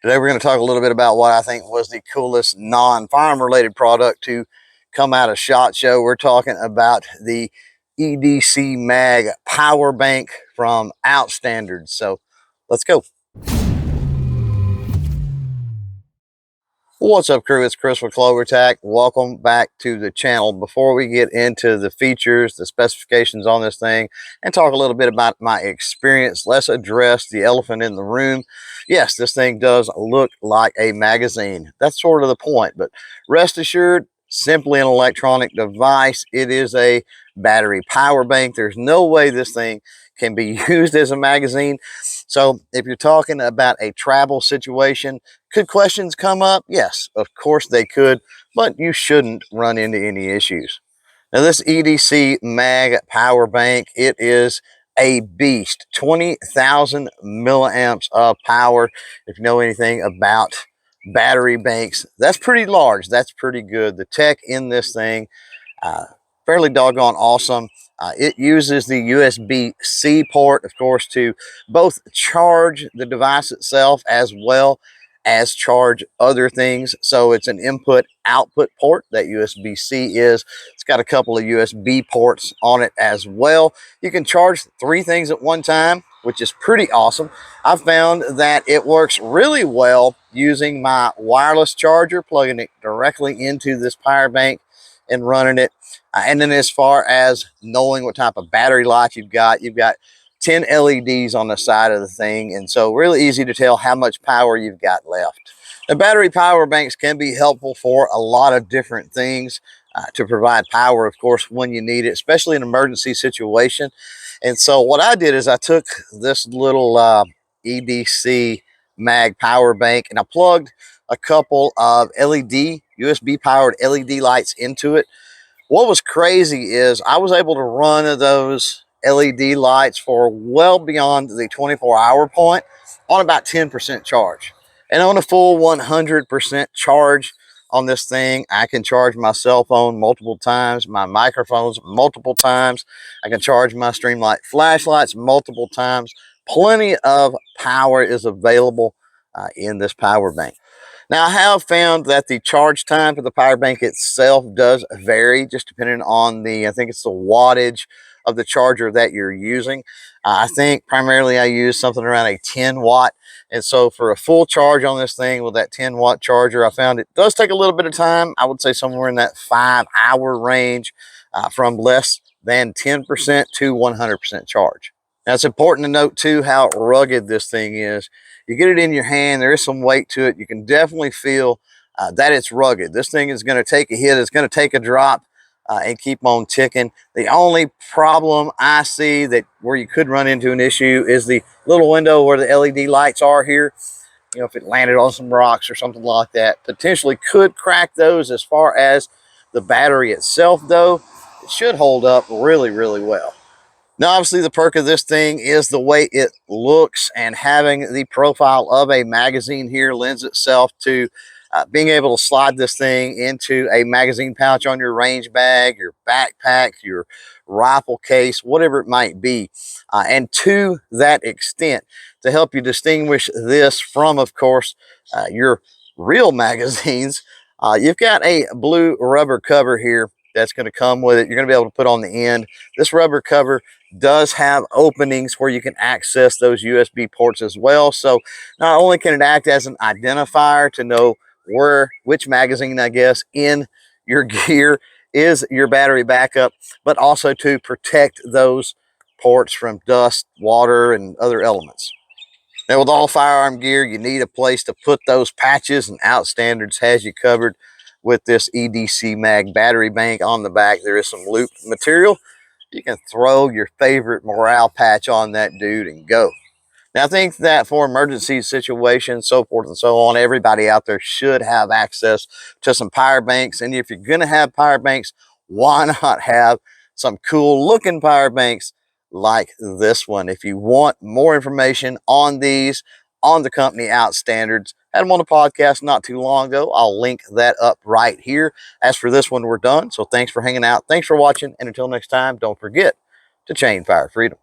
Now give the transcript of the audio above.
Today we're going to talk a little bit about what I think was the coolest non-firearm related product to come out of SHOT Show. We're talking about the EDC Mag power bank from Outstandards. So let's go. What's up, crew? It's Chris with CloverTac. Welcome back to the channel. Before we get into the features, the specifications on this thing, and talk a little bit about my experience, let's address the elephant in the room. Yes, this thing does look like a magazine. That's sort of the point, but rest assured, simply an electronic device. It is a battery power bank. There's no way this thing can be used as a magazine. So if you're talking about a travel situation, could questions come up? Yes, of course they could, but you shouldn't run into any issues. Now this EDC Mag power bank, it is a beast, 20,000 milliamps of power. If you know anything about battery banks, that's pretty large. That's pretty good. The tech in this thing, fairly doggone awesome. It uses the USB-C port, of course, to both charge the device itself as well as charge other things. So it's an input-output port, that USB-C is. It's got a couple of USB ports on it as well. You can charge 3 things at one time, which is pretty awesome. I found that it works really well using my wireless charger, plugging it directly into this power bank and running it. And then as far as knowing what type of battery life you've got 10 LEDs on the side of the thing. And so really easy to tell how much power you've got left. The battery power banks can be helpful for a lot of different things to provide power, of course, when you need it, especially in an emergency situation. And so what I did is I took this little EDC Mag power bank and I plugged a couple of USB powered LED lights into it. What was crazy is I was able to run those LED lights for well beyond the 24-hour point on about 10% charge. And on a full 100% charge on this thing, I can charge my cell phone multiple times, my microphones multiple times. I can charge my Streamlight flashlights multiple times. Plenty of power is available in this power bank. Now, I have found that the charge time for the power bank itself does vary, just depending on I think it's the wattage of the charger that you're using. I think primarily I use something around a 10 watt. And so for a full charge on this thing with that 10 watt charger, I found it does take a little bit of time. I would say somewhere in that 5-hour range from less than 10% to 100% charge. Now, it's important to note too how rugged this thing is. You get it in your hand, there is some weight to it. You can definitely feel that it's rugged. This thing is going to take a hit, it's going to take a drop and keep on ticking. The only problem I see where you could run into an issue is the little window where the LED lights are here. You know, if it landed on some rocks or something like that, potentially could crack those. As far as the battery itself though, it should hold up really, really well. Now, obviously, the perk of this thing is the way it looks, and having the profile of a magazine here lends itself to being able to slide this thing into a magazine pouch on your range bag, your backpack, your rifle case, whatever it might be. And to that extent, to help you distinguish this from, of course, your real magazines, you've got a blue rubber cover here that's going to come with it. You're going to be able to put on the end. This rubber cover does have openings where you can access those USB ports as well. So not only can it act as an identifier to know which magazine, I guess, in your gear is your battery backup, but also to protect those ports from dust, water, and other elements. Now, with all firearm gear, you need a place to put those patches, and Outstandards has you covered with this EDC Mag battery bank. On the back, there is some loop material. You can throw your favorite morale patch on that dude and go. Now, I think that for emergency situations, so forth and so on, everybody out there should have access to some power banks. And if you're going to have power banks, why not have some cool looking power banks like this one? If you want more information on these, on the company Outstandards, had them on the podcast not too long ago. I'll link that up right here. As for this one, we're done. So thanks for hanging out. Thanks for watching. And until next time, don't forget to chain fire freedom.